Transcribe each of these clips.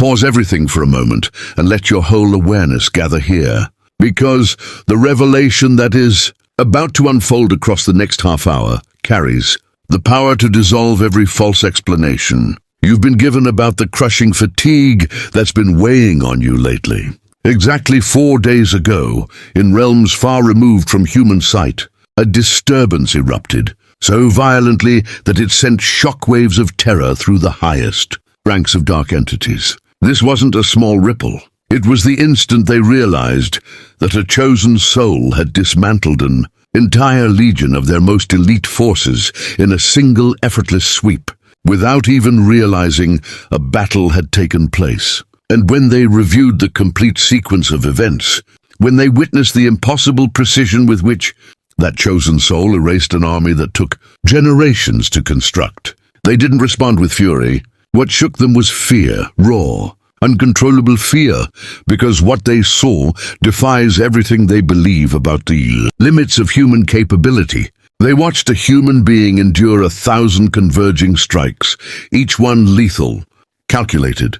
Pause everything for a moment and let your whole awareness gather here, because the revelation that is about to unfold across the next half hour carries the power to dissolve every false explanation you've been given about the crushing fatigue that's been weighing on you lately. Exactly 4 days ago, in realms far removed from human sight, a disturbance erupted, so violently that it sent shockwaves of terror through the highest ranks of dark entities. This wasn't a small ripple. It was the instant they realized that a chosen soul had dismantled an entire legion of their most elite forces in a single effortless sweep, without even realizing a battle had taken place. And when they reviewed the complete sequence of events, when they witnessed the impossible precision with which that chosen soul erased an army that took generations to construct, they didn't respond with fury. What shook them was fear, raw, uncontrollable fear, because what they saw defies everything they believe about the limits of human capability. They watched a human being endure 1,000 converging strikes, each one lethal, calculated,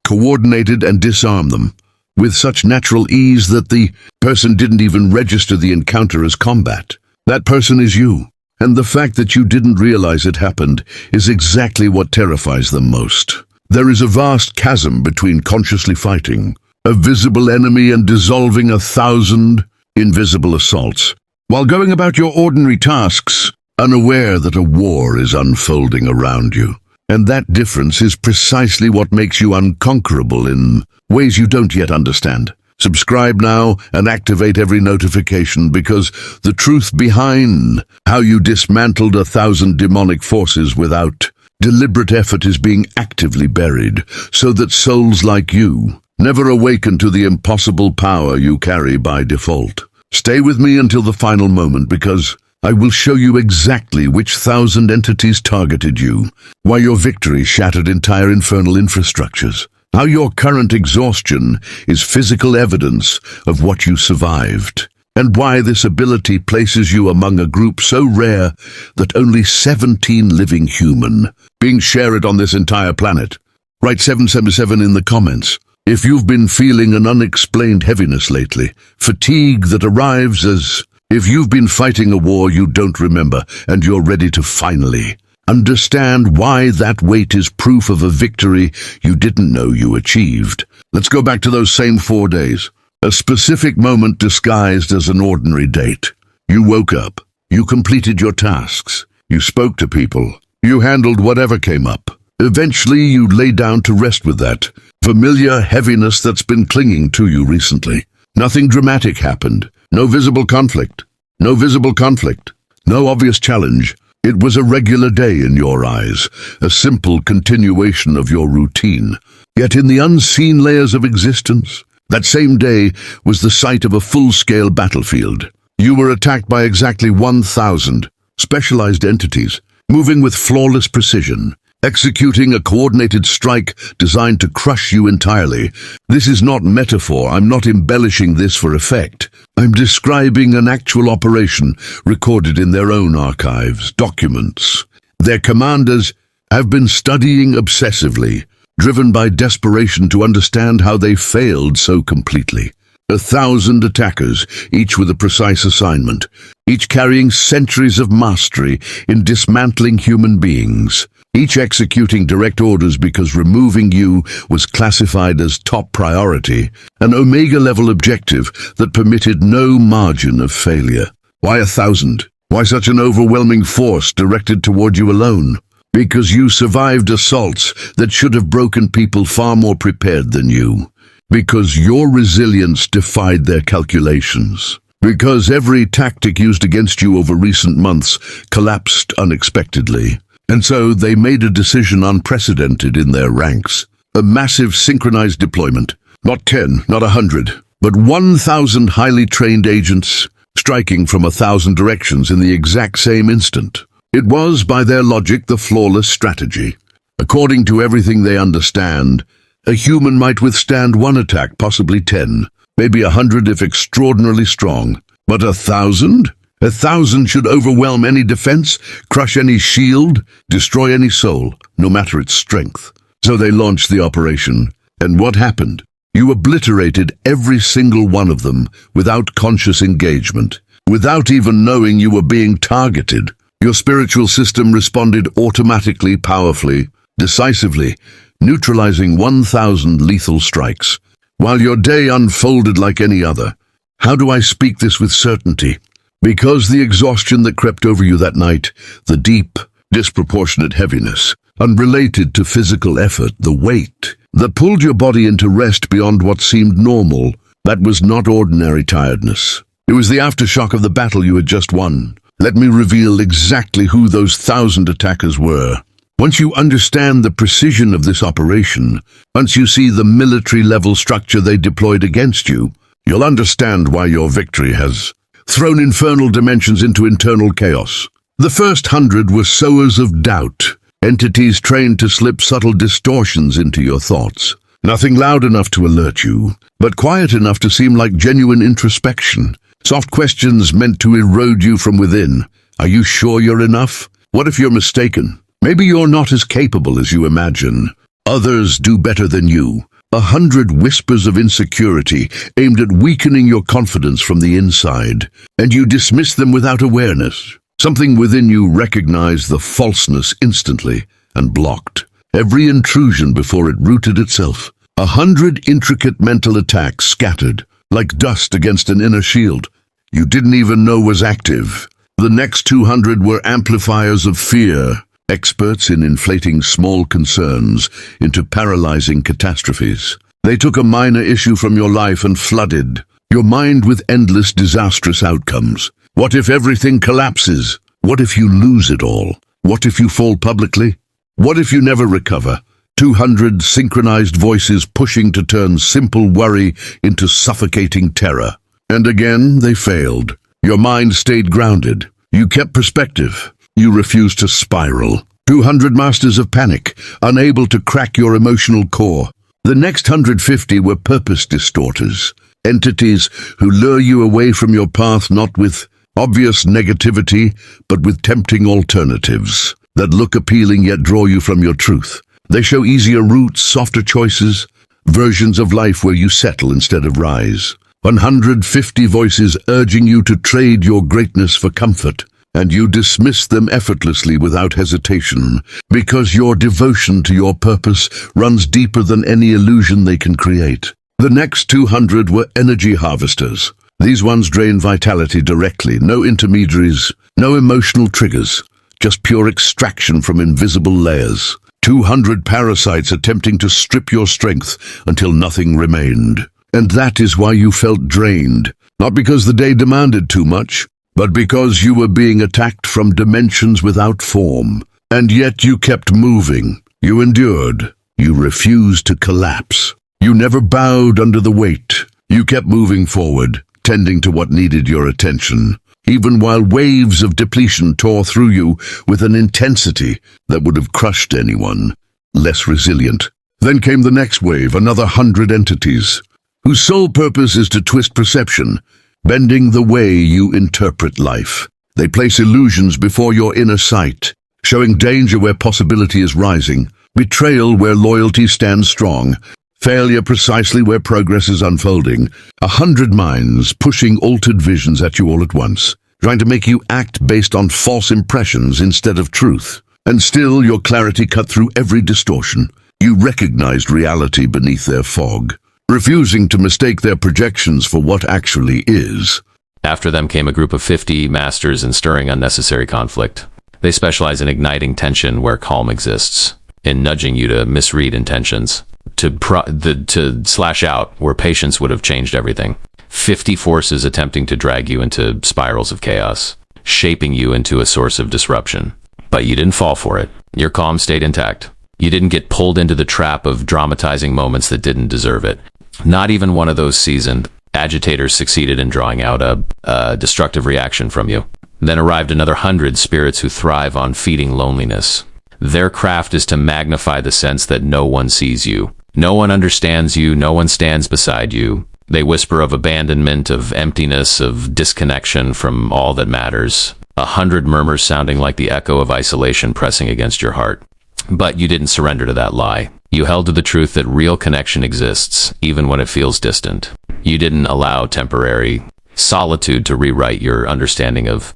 coordinated, and disarm them with such natural ease that the person didn't even register the encounter as combat. That person is you, and the fact that you didn't realize it happened is exactly what terrifies them most. There is a vast chasm between consciously fighting a visible enemy and dissolving 1,000 invisible assaults, while going about your ordinary tasks, unaware that a war is unfolding around you. And that difference is precisely what makes you unconquerable in ways you don't yet understand. Subscribe now and activate every notification, because the truth behind how you dismantled 1,000 demonic forces without deliberate effort is being actively buried, so that souls like you never awaken to the impossible power you carry by default. Stay with me until the final moment, because I will show you exactly which 1,000 entities targeted you, why your victory shattered entire infernal infrastructures, how your current exhaustion is physical evidence of what you survived, and why this ability places you among a group so rare that only 17 living human beings share it on this entire planet. Write 777 in the comments if you've been feeling an unexplained heaviness lately, fatigue that arrives as if you've been fighting a war you don't remember and you're ready to finally understand why that weight is proof of a victory you didn't know you achieved. Let's go back to those same 4 days. A specific moment disguised as an ordinary date. You woke up. You completed your tasks. You spoke to people. You handled whatever came up. Eventually, you lay down to rest with that familiar heaviness that's been clinging to you recently. Nothing dramatic happened. No visible conflict. No visible conflict. No obvious challenge. It was a regular day in your eyes, a simple continuation of your routine. Yet in the unseen layers of existence, that same day was the site of a full-scale battlefield. You were attacked by exactly 1,000 specialized entities, moving with flawless precision, executing a coordinated strike designed to crush you entirely. This is not metaphor. I'm not embellishing this for effect. I'm describing an actual operation recorded in their own archives, documents. Their commanders have been studying obsessively, driven by desperation to understand how they failed so completely. 1,000 attackers, each with a precise assignment, each carrying centuries of mastery in dismantling human beings, each executing direct orders because removing you was classified as top priority, an Omega-level objective that permitted no margin of failure. Why 1,000? Why such an overwhelming force directed toward you alone? Because you survived assaults that should have broken people far more prepared than you. Because your resilience defied their calculations. Because every tactic used against you over recent months collapsed unexpectedly. And so they made a decision unprecedented in their ranks. A massive synchronized deployment. Not 10, not 100, but 1,000 highly trained agents striking from 1,000 directions in the exact same instant. It was, by their logic, the flawless strategy. According to everything they understand, a human might withstand one attack, possibly 10, maybe 100 if extraordinarily strong. But 1,000? 1,000 should overwhelm any defense, crush any shield, destroy any soul, no matter its strength. So they launched the operation, And what happened? You obliterated every single one of them without conscious engagement, without even knowing you were being targeted. Your spiritual system responded automatically, powerfully, decisively, neutralizing 1,000 lethal strikes, while your day unfolded like any other. How do I speak this with certainty? Because the exhaustion that crept over you that night, the deep, disproportionate heaviness, unrelated to physical effort, the weight that pulled your body into rest beyond what seemed normal, that was not ordinary tiredness. It was the aftershock of the battle you had just won. Let me reveal exactly who those 1,000 attackers were. Once you understand the precision of this operation, once you see the military-level structure they deployed against you, you'll understand why your victory has thrown infernal dimensions into internal chaos. The first 100 were sowers of doubt, entities trained to slip subtle distortions into your thoughts. Nothing loud enough to alert you, but quiet enough to seem like genuine introspection. Soft questions meant to erode you from within. Are you sure you're enough? What if you're mistaken? Maybe you're not as capable as you imagine. Others do better than you. 100 whispers of insecurity aimed at weakening your confidence from the inside, and you dismiss them without awareness. Something within you recognized the falseness instantly and blocked every intrusion before it rooted itself. 100 intricate mental attacks scattered like dust against an inner shield you didn't even know was active. The next 200 were amplifiers of fear, experts in inflating small concerns into paralyzing catastrophes. They took a minor issue from your life and flooded your mind with endless disastrous outcomes. What if everything collapses? What if you lose it all? What if you fall publicly? What if you never recover? 200 synchronized voices pushing to turn simple worry into suffocating terror. And again, they failed. Your mind stayed grounded. You kept perspective. You refused to spiral. 200 masters of panic, unable to crack your emotional core. The next 150 were purpose distorters, entities who lure you away from your path not with obvious negativity, but with tempting alternatives that look appealing yet draw you from your truth. They show easier routes, softer choices, versions of life where you settle instead of rise. 150 voices urging you to trade your greatness for comfort, and you dismiss them effortlessly without hesitation, because your devotion to your purpose runs deeper than any illusion they can create. The next 200 were energy harvesters. These ones drain vitality directly, no intermediaries, no emotional triggers, just pure extraction from invisible layers. 200 parasites attempting to strip your strength until nothing remained. And that is why you felt drained, not because the day demanded too much, but because you were being attacked from dimensions without form. And yet you kept moving. You endured. You refused to collapse. You never bowed under the weight. You kept moving forward, tending to what needed your attention, even while waves of depletion tore through you with an intensity that would have crushed anyone less resilient. Then came the next wave, another 100 entities, whose sole purpose is to twist perception, bending the way you interpret life. They place illusions before your inner sight, showing danger where possibility is rising, betrayal where loyalty stands strong, failure precisely where progress is unfolding. 100 minds pushing altered visions at you all at once, trying to make you act based on false impressions instead of truth. And still your clarity cut through every distortion. You recognized reality beneath their fog, refusing to mistake their projections for what actually is. After them came a group of 50 masters in stirring unnecessary conflict. They specialize in igniting tension where calm exists, in nudging you to misread intentions, to slash out where patience would have changed everything. 50 forces attempting to drag you into spirals of chaos, shaping you into a source of disruption. But you didn't fall for it. Your calm stayed intact. You didn't get pulled into the trap of dramatizing moments that didn't deserve it. Not even one of those seasoned agitators succeeded in drawing out a destructive reaction from you. Then arrived another 100 spirits who thrive on feeding loneliness. Their craft is to magnify the sense that no one sees you. No one understands you. No one stands beside you. They whisper of abandonment, of emptiness, of disconnection from all that matters. 100 murmurs sounding like the echo of isolation pressing against your heart. But you didn't surrender to that lie. You held to the truth that real connection exists, even when it feels distant. You didn't allow temporary solitude to rewrite your understanding of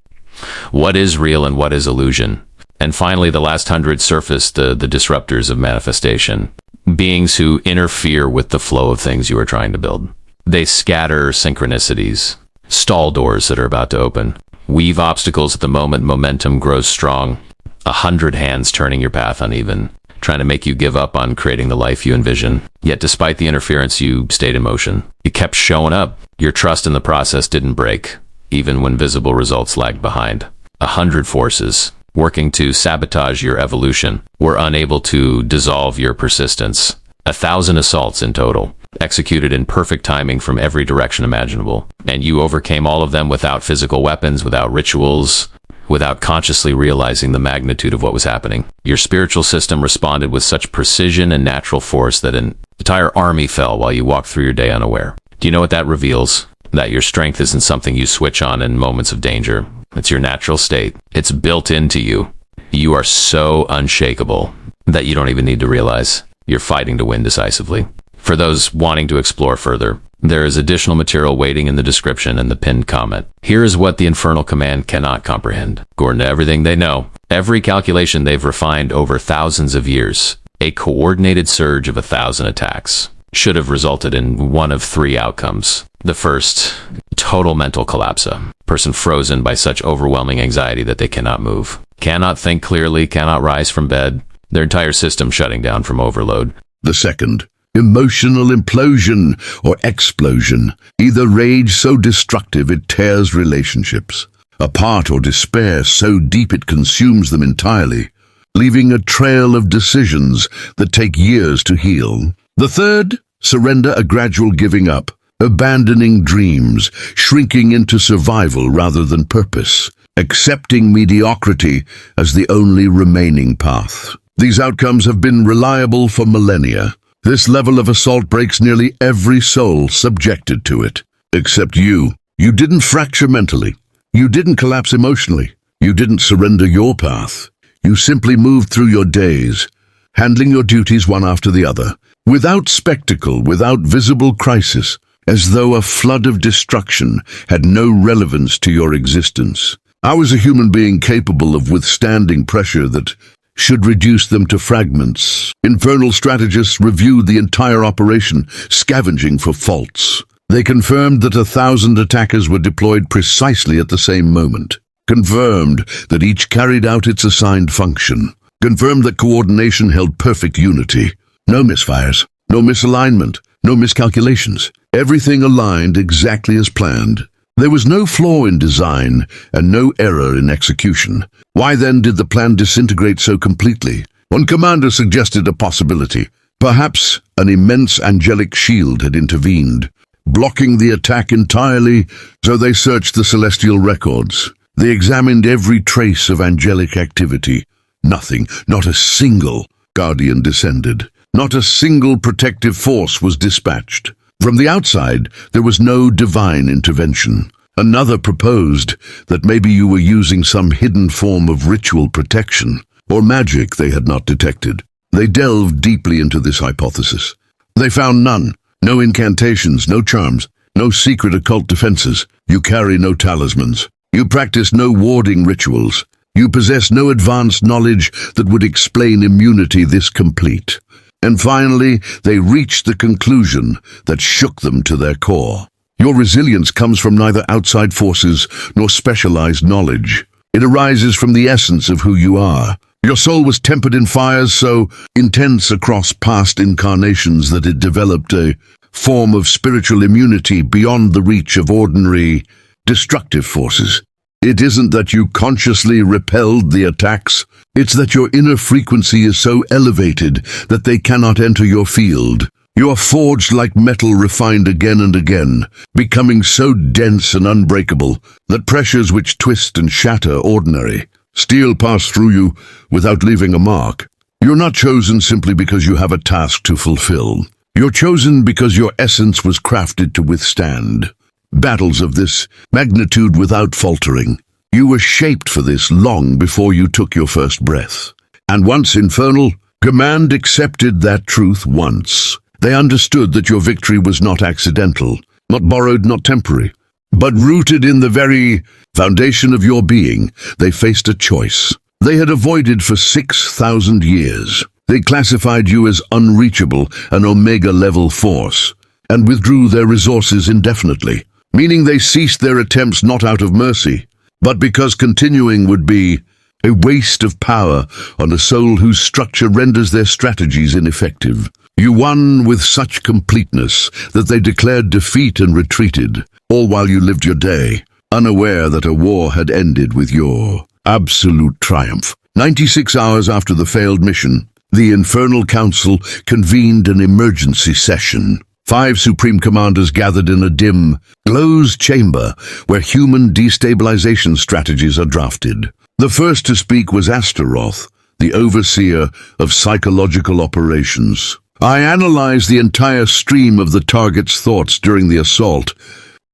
what is real and what is illusion. And finally, the last 100 surfaced the disruptors of manifestation, beings who interfere with the flow of things you are trying to build. They scatter synchronicities, stall doors that are about to open, weave obstacles at the moment momentum grows strong, 100 hands turning your path uneven, trying to make you give up on creating the life you envision. Yet despite the interference, you stayed in motion. You kept showing up. Your trust in the process didn't break, even when visible results lagged behind. 100 forces, working to sabotage your evolution, were unable to dissolve your persistence. 1,000 assaults in total, executed in perfect timing from every direction imaginable. And you overcame all of them without physical weapons, without rituals, without consciously realizing the magnitude of what was happening. Your spiritual system responded with such precision and natural force that an entire army fell while you walked through your day unaware. Do you know what that reveals? That your strength isn't something you switch on in moments of danger. It's your natural state. It's built into you. You are so unshakable that you don't even need to realize you're fighting to win decisively. For those wanting to explore further, there is additional material waiting in the description and the pinned comment. Here is what the Infernal Command cannot comprehend. According to everything they know, every calculation they've refined over thousands of years, a coordinated surge of 1,000 attacks should have resulted in one of 3 outcomes. The first, total mental collapse. Person frozen by such overwhelming anxiety that they cannot move, cannot think clearly, cannot rise from bed, their entire system shutting down from overload. The second, emotional implosion or explosion, either rage so destructive it tears relationships, apart, or despair so deep it consumes them entirely, leaving a trail of decisions that take years to heal. The third, surrender, a gradual giving up, abandoning dreams, shrinking into survival rather than purpose, accepting mediocrity as the only remaining path. These outcomes have been reliable for millennia. This level of assault breaks nearly every soul subjected to it. Except you. You didn't fracture mentally. You didn't collapse emotionally. You didn't surrender your path. You simply moved through your days, handling your duties one after the other, without spectacle, without visible crisis, as though a flood of destruction had no relevance to your existence. I was a human being capable of withstanding pressure that should reduce them to fragments. Infernal strategists reviewed the entire operation, scavenging for faults. They confirmed that 1,000 attackers were deployed precisely at the same moment. Confirmed that each carried out its assigned function. Confirmed that coordination held perfect unity. No misfires, no misalignment, no miscalculations. Everything aligned exactly as planned. There was no flaw in design and no error in execution. Why then did the plan disintegrate so completely? One commander suggested a possibility. Perhaps an immense angelic shield had intervened, blocking the attack entirely. So they searched the celestial records. They examined every trace of angelic activity. Nothing, not a single guardian descended. Not a single protective force was dispatched. From the outside, there was no divine intervention. Another proposed that maybe you were using some hidden form of ritual protection, or magic they had not detected. They delved deeply into this hypothesis. They found none. No incantations, no charms, no secret occult defenses. You carry no talismans. You practice no warding rituals. You possess no advanced knowledge that would explain immunity this complete. And finally, they reached the conclusion that shook them to their core. Your resilience comes from neither outside forces nor specialized knowledge. It arises from the essence of who you are. Your soul was tempered in fires so intense across past incarnations that it developed a form of spiritual immunity beyond the reach of ordinary, destructive forces. It isn't that you consciously repelled the attacks. It's that your inner frequency is so elevated that they cannot enter your field. You are forged like metal refined again and again, becoming so dense and unbreakable that pressures which twist and shatter ordinary steel pass through you without leaving a mark. You're not chosen simply because you have a task to fulfill. You're chosen because your essence was crafted to withstand battles of this magnitude without faltering. You were shaped for this long before you took your first breath. And once infernal, Command accepted that truth once. They understood that your victory was not accidental, not borrowed, not temporary, but rooted in the very foundation of your being. They faced a choice they had avoided for 6,000 years. They classified you as unreachable, an Omega-level force, and withdrew their resources indefinitely, meaning they ceased their attempts not out of mercy, but because continuing would be a waste of power on a soul whose structure renders their strategies ineffective. You won with such completeness that they declared defeat and retreated, all while you lived your day, unaware that a war had ended with your absolute triumph. 96 hours after the failed mission, the Infernal Council convened an emergency session. 5 Supreme Commanders gathered in a dim, closed chamber where human destabilization strategies are drafted. The first to speak was Astaroth, the overseer of psychological operations. I analyzed the entire stream of the target's thoughts during the assault,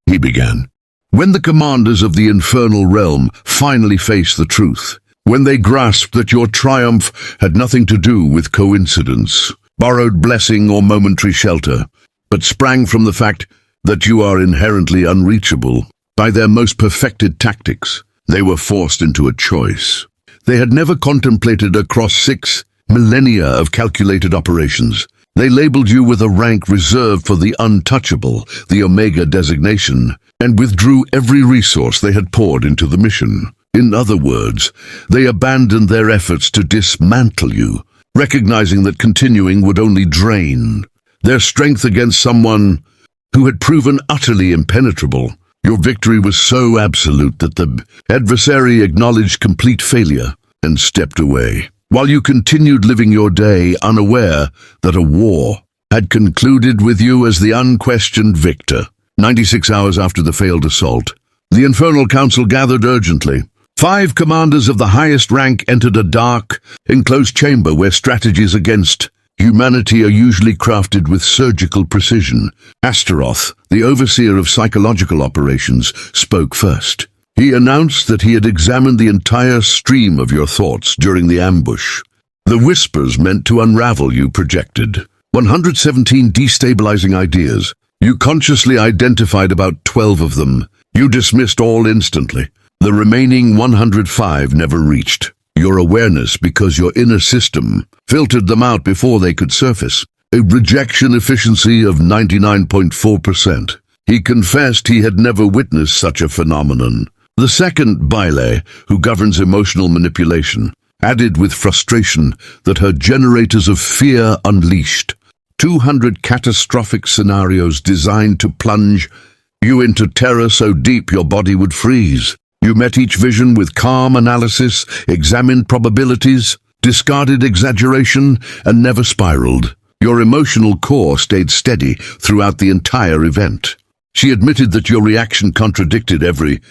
he began. When the commanders of the infernal realm finally faced the truth, when they grasped that your triumph had nothing to do with coincidence, borrowed blessing or momentary shelter, but sprang from the fact that you are inherently unreachable by their most perfected tactics, they were forced into a choice. They had never contemplated across 6 millennia of calculated operations. They labeled you with a rank reserved for the untouchable, the Omega designation, and withdrew every resource they had poured into the mission. In other words, they abandoned their efforts to dismantle you, recognizing that continuing would only drain their strength against someone who had proven utterly impenetrable. Your victory was so absolute that the adversary acknowledged complete failure and stepped away, while you continued living your day unaware that a war had concluded with you as the unquestioned victor. 96 hours after the failed assault, the Infernal Council gathered urgently. 5 commanders of the highest rank entered a dark, enclosed chamber where strategies against humanity are usually crafted with surgical precision. Astaroth, the overseer of psychological operations, spoke first. He announced that he had examined the entire stream of your thoughts during the ambush. The whispers meant to unravel you projected 117 destabilizing ideas. You consciously identified about 12 of them. You dismissed all instantly. The remaining 105 never reached your awareness because your inner system filtered them out before they could surface. A rejection efficiency of 99.4%. He confessed he had never witnessed such a phenomenon. The second, Bile, who governs emotional manipulation, added with frustration that her generators of fear unleashed 200 catastrophic scenarios designed to plunge you into terror so deep your body would freeze. You met each vision with calm analysis, examined probabilities, discarded exaggeration, and never spiraled. Your emotional core stayed steady throughout the entire event. She admitted that your reaction contradicted every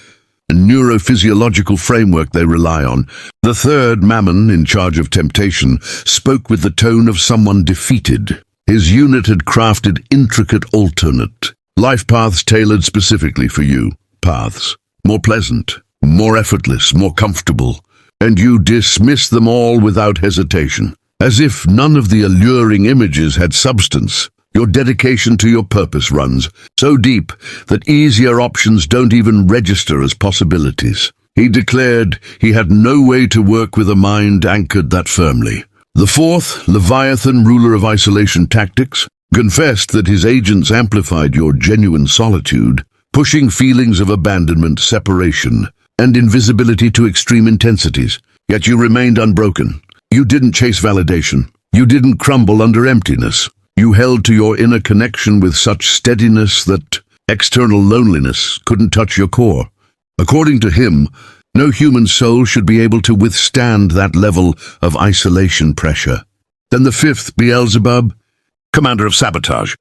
neurophysiological framework they rely on. The third, Mammon, in charge of temptation, spoke with the tone of someone defeated. His unit had crafted intricate alternate life paths tailored specifically for you. Paths more pleasant, more effortless, more comfortable, and you dismissed them all without hesitation, as if none of the alluring images had substance. Your dedication to your purpose runs so deep that easier options don't even register as possibilities. He declared he had no way to work with a mind anchored that firmly. The fourth, Leviathan, ruler of isolation tactics, confessed that his agents amplified your genuine solitude, pushing feelings of abandonment, separation, and invisibility to extreme intensities. Yet you remained unbroken. You didn't chase validation. You didn't crumble under emptiness. You held to your inner connection with such steadiness that external loneliness couldn't touch your core. According to him, no human soul should be able to withstand that level of isolation pressure. Then the fifth, Beelzebub, commander of sabotage,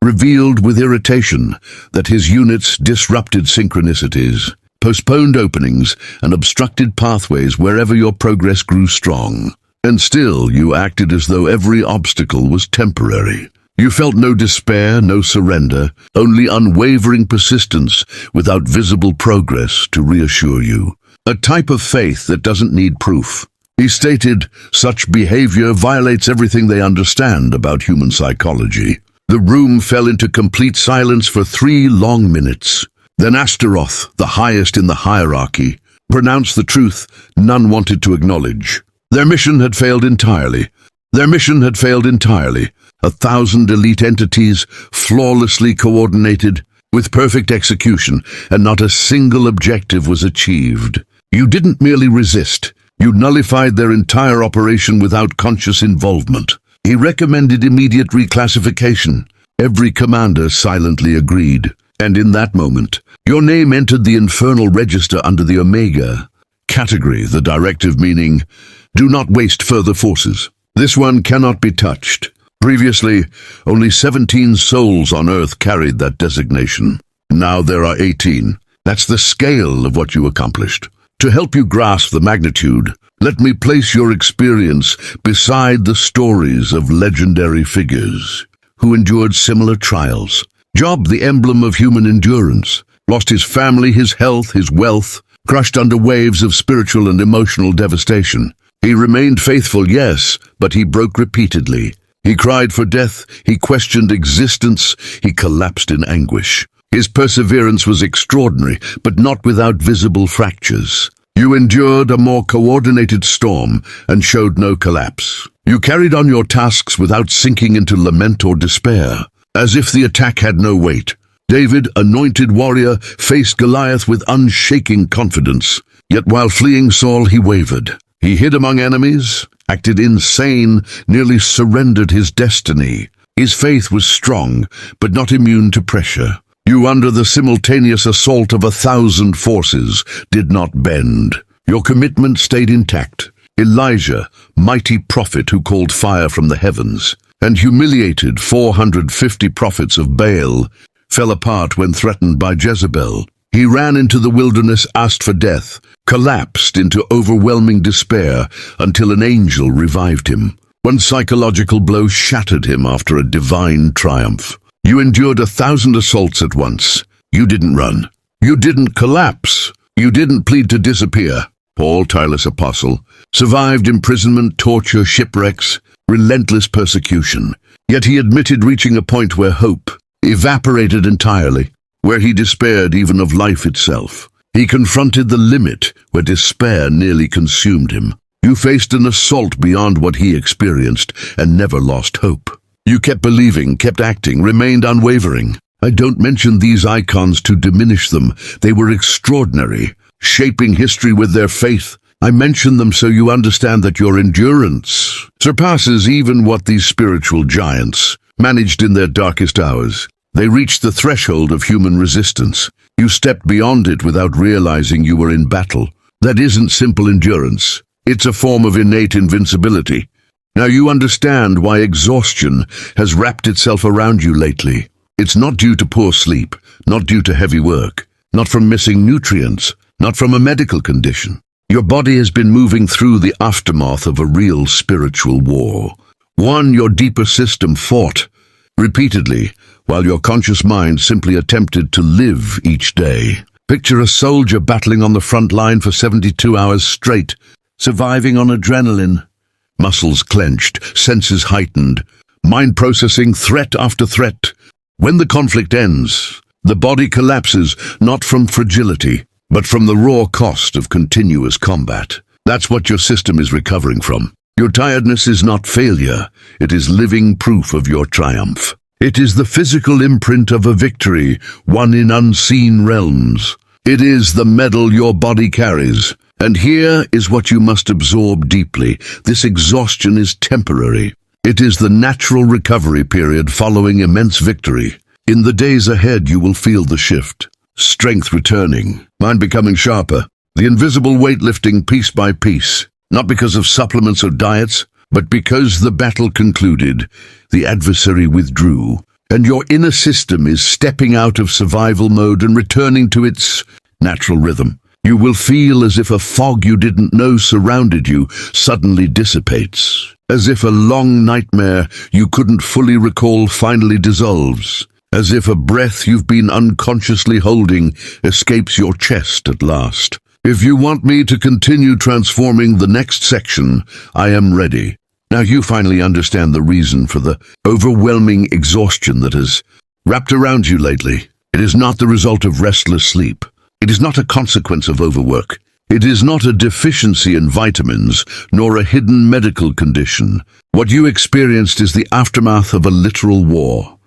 revealed with irritation that his units disrupted synchronicities, postponed openings, and obstructed pathways wherever your progress grew strong. And still you acted as though every obstacle was temporary. You felt no despair, no surrender, only unwavering persistence without visible progress to reassure you. A type of faith that doesn't need proof. He stated, "Such behavior violates everything they understand about human psychology." The room fell into complete silence for 3 long minutes. Then Astaroth, the highest in the hierarchy, pronounced the truth none wanted to acknowledge. Their mission had failed entirely. Their mission had failed entirely. 1,000 elite entities, flawlessly coordinated, with perfect execution, and not a single objective was achieved. You didn't merely resist. You nullified their entire operation without conscious involvement. He recommended immediate reclassification. Every commander silently agreed. And in that moment, your name entered the infernal register under the Omega category, the directive meaning, "Do not waste further forces. This one cannot be touched." Previously, only 17 souls on Earth carried that designation. Now there are 18. That's the scale of what you accomplished. To help you grasp the magnitude, let me place your experience beside the stories of legendary figures who endured similar trials. Job, the emblem of human endurance, lost his family, his health, his wealth, crushed under waves of spiritual and emotional devastation. He remained faithful, yes, but he broke repeatedly. He cried for death, he questioned existence, he collapsed in anguish. His perseverance was extraordinary, but not without visible fractures. You endured a more coordinated storm and showed no collapse. You carried on your tasks without sinking into lament or despair, as if the attack had no weight. David, anointed warrior, faced Goliath with unshaking confidence. Yet while fleeing Saul, he wavered. He hid among enemies, acted insane, nearly surrendered his destiny. His faith was strong, but not immune to pressure. You, under the simultaneous assault of 1,000 forces, did not bend. Your commitment stayed intact. Elijah, mighty prophet who called fire from the heavens, and humiliated 450 prophets of Baal, fell apart when threatened by Jezebel. He ran into the wilderness, asked for death, collapsed into overwhelming despair until an angel revived him. One psychological blow shattered him after a divine triumph. You endured 1,000 assaults at once. You didn't run. You didn't collapse. You didn't plead to disappear. Paul, tireless apostle, survived imprisonment, torture, shipwrecks, relentless persecution. Yet he admitted reaching a point where hope evaporated entirely, where he despaired even of life itself. He confronted the limit where despair nearly consumed him. You faced an assault beyond what he experienced and never lost hope. You kept believing, kept acting, remained unwavering. I don't mention these icons to diminish them. They were extraordinary, shaping history with their faith. I mention them so you understand that your endurance surpasses even what these spiritual giants managed in their darkest hours. They reached the threshold of human resistance. You stepped beyond it without realizing you were in battle. That isn't simple endurance. It's a form of innate invincibility. Now you understand why exhaustion has wrapped itself around you lately. It's not due to poor sleep, not due to heavy work, not from missing nutrients, not from a medical condition. Your body has been moving through the aftermath of a real spiritual war. One your deeper system fought repeatedly, while your conscious mind simply attempted to live each day. Picture a soldier battling on the front line for 72 hours straight, surviving on adrenaline. Muscles clenched, senses heightened, mind processing threat after threat. When the conflict ends, the body collapses, not from fragility, but from the raw cost of continuous combat. That's what your system is recovering from. Your tiredness is not failure. It is living proof of your triumph. It is the physical imprint of a victory, won in unseen realms. It is the medal your body carries. And here is what you must absorb deeply. This exhaustion is temporary. It is the natural recovery period following immense victory. In the days ahead, you will feel the shift. Strength returning, mind becoming sharper, the invisible weight lifting piece by piece, not because of supplements or diets, but because the battle concluded, the adversary withdrew, and your inner system is stepping out of survival mode and returning to its natural rhythm. You will feel as if a fog you didn't know surrounded you suddenly dissipates, as if a long nightmare you couldn't fully recall finally dissolves, as if a breath you've been unconsciously holding escapes your chest at last. If you want me to continue transforming the next section, I am ready. Now you finally understand the reason for the overwhelming exhaustion that has wrapped around you lately. It is not the result of restless sleep. It is not a consequence of overwork. It is not a deficiency in vitamins, nor a hidden medical condition. What you experienced is the aftermath of a literal war,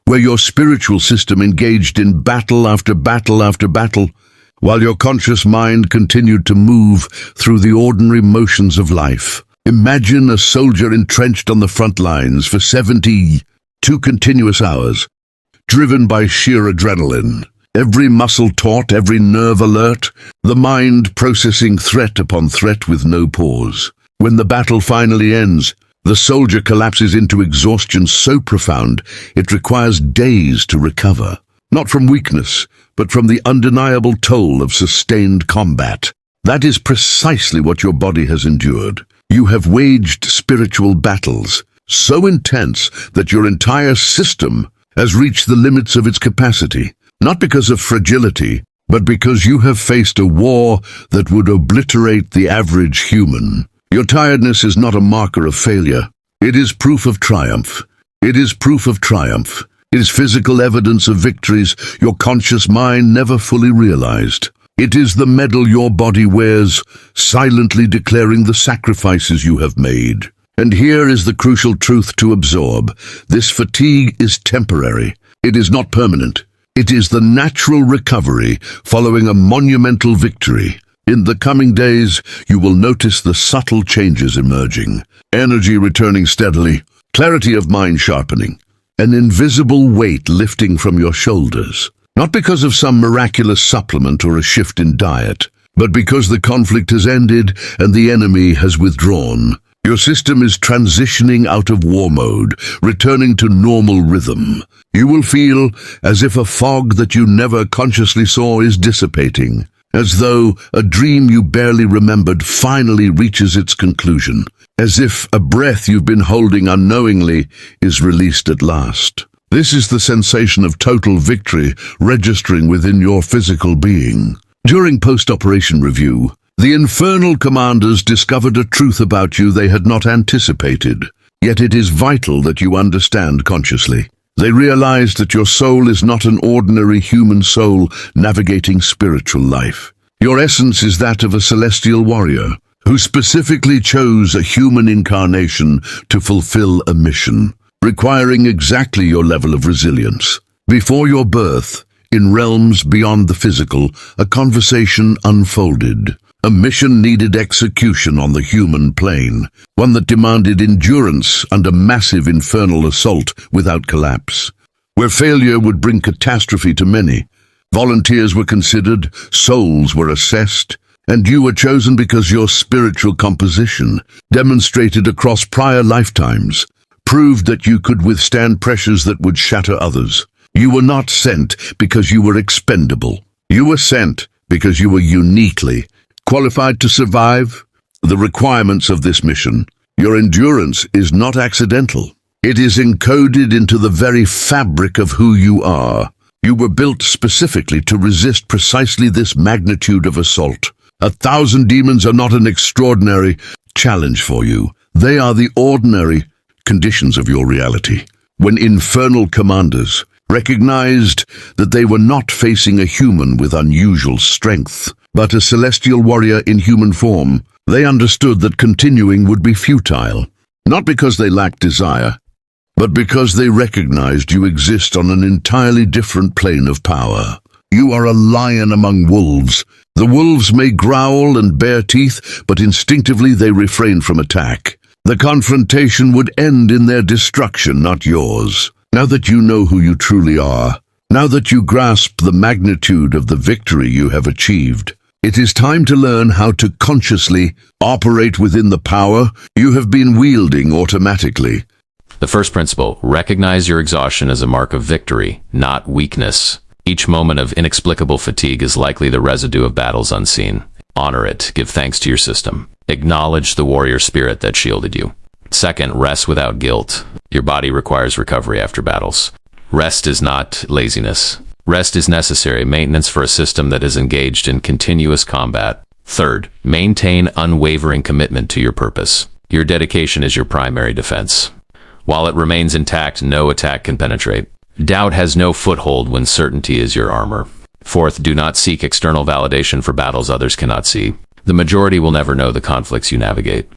where your spiritual system engaged in battle after battle after battle, while your conscious mind continued to move through the ordinary motions of life. Imagine a soldier entrenched on the front lines for 72 continuous hours, driven by sheer adrenaline. Every muscle taut, every nerve alert, the mind processing threat upon threat with no pause. When the battle finally ends, the soldier collapses into exhaustion so profound it requires days to recover. Not from weakness, but from the undeniable toll of sustained combat. That is precisely what your body has endured. You have waged spiritual battles, so intense that your entire system has reached the limits of its capacity, not because of fragility, but because you have faced a war that would obliterate the average human. Your tiredness is not a marker of failure. It is proof of triumph. It is proof of triumph. It is physical evidence of victories your conscious mind never fully realized. It is the medal your body wears, silently declaring the sacrifices you have made. And here is the crucial truth to absorb. This fatigue is temporary. It is not permanent. It is the natural recovery following a monumental victory. In the coming days, you will notice the subtle changes emerging. Energy returning steadily, clarity of mind sharpening, an invisible weight lifting from your shoulders. Not because of some miraculous supplement or a shift in diet, but because the conflict has ended and the enemy has withdrawn. Your system is transitioning out of war mode, returning to normal rhythm. You will feel as if a fog that you never consciously saw is dissipating, as though a dream you barely remembered finally reaches its conclusion, as if a breath you've been holding unknowingly is released at last. This is the sensation of total victory registering within your physical being. During post-operation review, the infernal commanders discovered a truth about you they had not anticipated. Yet it is vital that you understand consciously. They realized that your soul is not an ordinary human soul navigating spiritual life. Your essence is that of a celestial warrior who specifically chose a human incarnation to fulfill a mission, requiring exactly your level of resilience. Before your birth, in realms beyond the physical, a conversation unfolded. A mission needed execution on the human plane, one that demanded endurance under massive infernal assault without collapse. Where failure would bring catastrophe to many, volunteers were considered, souls were assessed, and you were chosen because your spiritual composition, demonstrated across prior lifetimes, proved that you could withstand pressures that would shatter others. You were not sent because you were expendable. You were sent because you were uniquely qualified to survive the requirements of this mission. Your endurance is not accidental. It is encoded into the very fabric of who you are. You were built specifically to resist precisely this magnitude of assault. 1,000 demons are not an extraordinary challenge for you. They are the ordinary conditions of your reality. When infernal commanders recognized that they were not facing a human with unusual strength, but a celestial warrior in human form, they understood that continuing would be futile, not because they lacked desire, but because they recognized you exist on an entirely different plane of power. You are a lion among wolves. The wolves may growl and bare teeth, but instinctively they refrain from attack. The confrontation would end in their destruction, not yours. Now that you know who you truly are, now that you grasp the magnitude of the victory you have achieved, it is time to learn how to consciously operate within the power you have been wielding automatically. The first principle, recognize your exhaustion as a mark of victory, not weakness. Each moment of inexplicable fatigue is likely the residue of battles unseen. Honor it. Give thanks to your system. Acknowledge the warrior spirit that shielded you. Second, rest without guilt. Your body requires recovery after battles. Rest is not laziness. Rest is necessary maintenance for a system that is engaged in continuous combat. Third, maintain unwavering commitment to your purpose. Your dedication is your primary defense. While it remains intact, no attack can penetrate. Doubt has no foothold when certainty is your armor. Fourth, do not seek external validation for battles others cannot see. The majority will never know the conflicts you navigate.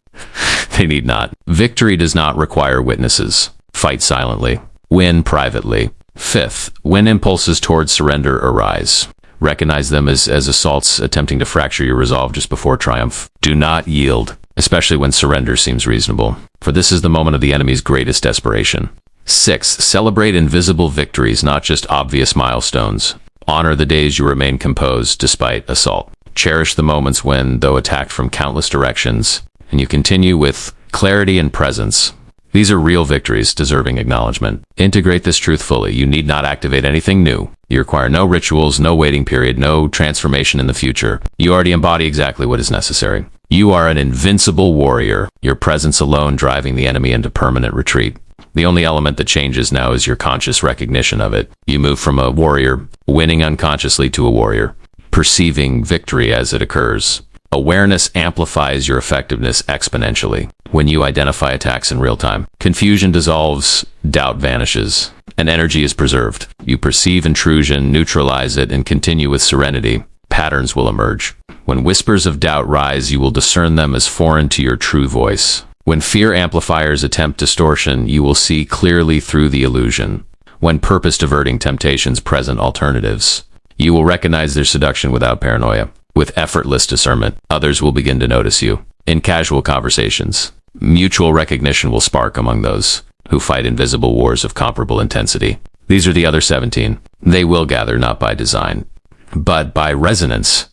They need not. Victory does not require witnesses. Fight silently. Win privately. Fifth, when impulses towards surrender arise, recognize them as assaults attempting to fracture your resolve just before triumph. Do not yield, especially when surrender seems reasonable, for this is the moment of the enemy's greatest desperation. Sixth, celebrate invisible victories, not just obvious milestones. Honor the days you remain composed despite assault. Cherish the moments when, though attacked from countless directions, and you continue with clarity and presence. These are real victories deserving acknowledgement. Integrate this truth fully. You need not activate anything new. You require no rituals, no waiting period, no transformation in the future. You already embody exactly what is necessary. You are an invincible warrior, your presence alone driving the enemy into permanent retreat. The only element that changes now is your conscious recognition of it. You move from a warrior, winning unconsciously, to a warrior, perceiving victory as it occurs. Awareness amplifies your effectiveness exponentially. When you identify attacks in real time, confusion dissolves, doubt vanishes, and energy is preserved. You perceive intrusion, neutralize it, and continue with serenity. Patterns will emerge. When whispers of doubt rise, you will discern them as foreign to your true voice. When fear amplifiers attempt distortion, you will see clearly through the illusion. When purpose-diverting temptations present alternatives, you will recognize their seduction without paranoia. With effortless discernment, others will begin to notice you. In casual conversations, mutual recognition will spark among those who fight invisible wars of comparable intensity. These are the other 17. They will gather not by design, but by resonance,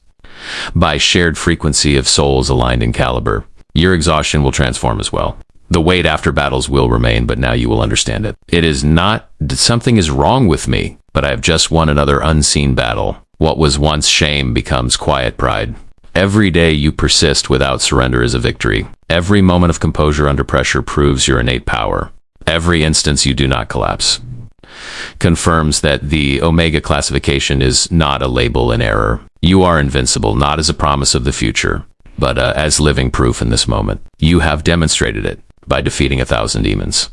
by shared frequency of souls aligned in caliber. Your exhaustion will transform as well. The weight after battles will remain, but now you will understand it. It is not that something is wrong with me, but I have just won another unseen battle. What was once shame becomes quiet pride. Every day you persist without surrender is a victory. Every moment of composure under pressure proves your innate power. Every instance you do not collapse confirms that the Omega classification is not a label in error. You are invincible, not as a promise of the future, but as living proof in this moment. You have demonstrated it by defeating 1,000 demons,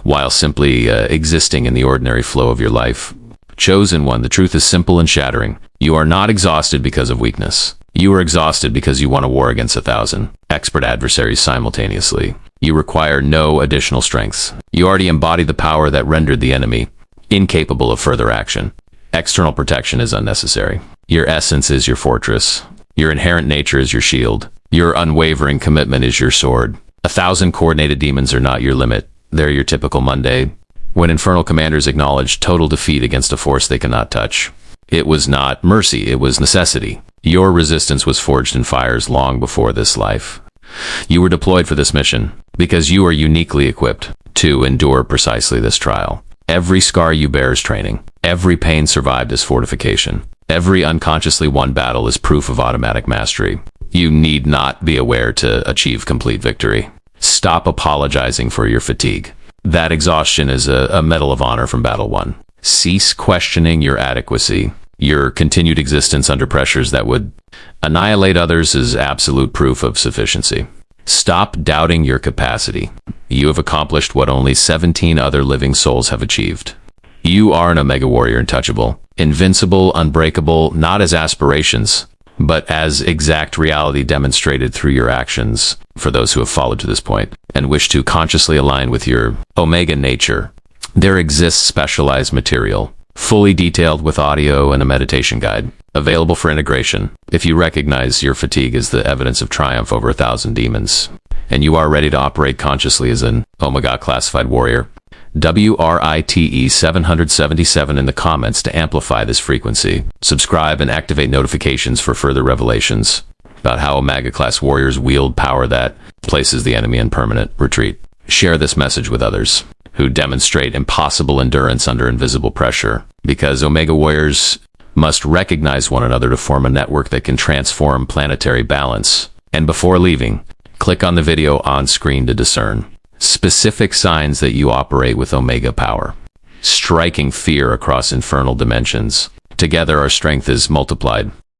while simply existing in the ordinary flow of your life. Chosen one, the truth is simple and shattering. You are not exhausted because of weakness. You are exhausted because you won a war against 1,000 expert adversaries simultaneously. You require no additional strengths. You already embody the power that rendered the enemy incapable of further action. External protection is unnecessary. Your essence is your fortress. Your inherent nature is your shield. Your unwavering commitment is your sword. 1,000 coordinated demons are not your limit. They're your typical Monday. When infernal commanders acknowledge total defeat against a force they cannot touch, it was not mercy, it was necessity. Your resistance was forged in fires long before this life. You were deployed for this mission because you are uniquely equipped to endure precisely this trial. Every scar you bear is training. Every pain survived is fortification. Every unconsciously won battle is proof of automatic mastery. You need not be aware to achieve complete victory. Stop apologizing for your fatigue. That exhaustion is a medal of honor from Battle 1. Cease questioning your adequacy. Your continued existence under pressures that would annihilate others is absolute proof of sufficiency. Stop doubting your capacity. You have accomplished what only 17 other living souls have achieved. You are an Omega Warrior, untouchable, invincible, unbreakable, not as aspirations, but as exact reality demonstrated through your actions. For those who have followed to this point and wish to consciously align with your Omega nature, there exists specialized material, fully detailed with audio and a meditation guide, available for integration. If you recognize your fatigue as the evidence of triumph over 1,000 demons, and you are ready to operate consciously as an Omega classified warrior, WRITE 777 in the comments to amplify this frequency. Subscribe and activate notifications for further revelations about how Omega class warriors wield power that places the enemy in permanent retreat. Share this message with others who demonstrate impossible endurance under invisible pressure, because Omega warriors must recognize one another to form a network that can transform planetary balance. And before leaving, click on the video on screen to discern specific signs that you operate with Omega power, striking fear across infernal dimensions. Together our strength is multiplied.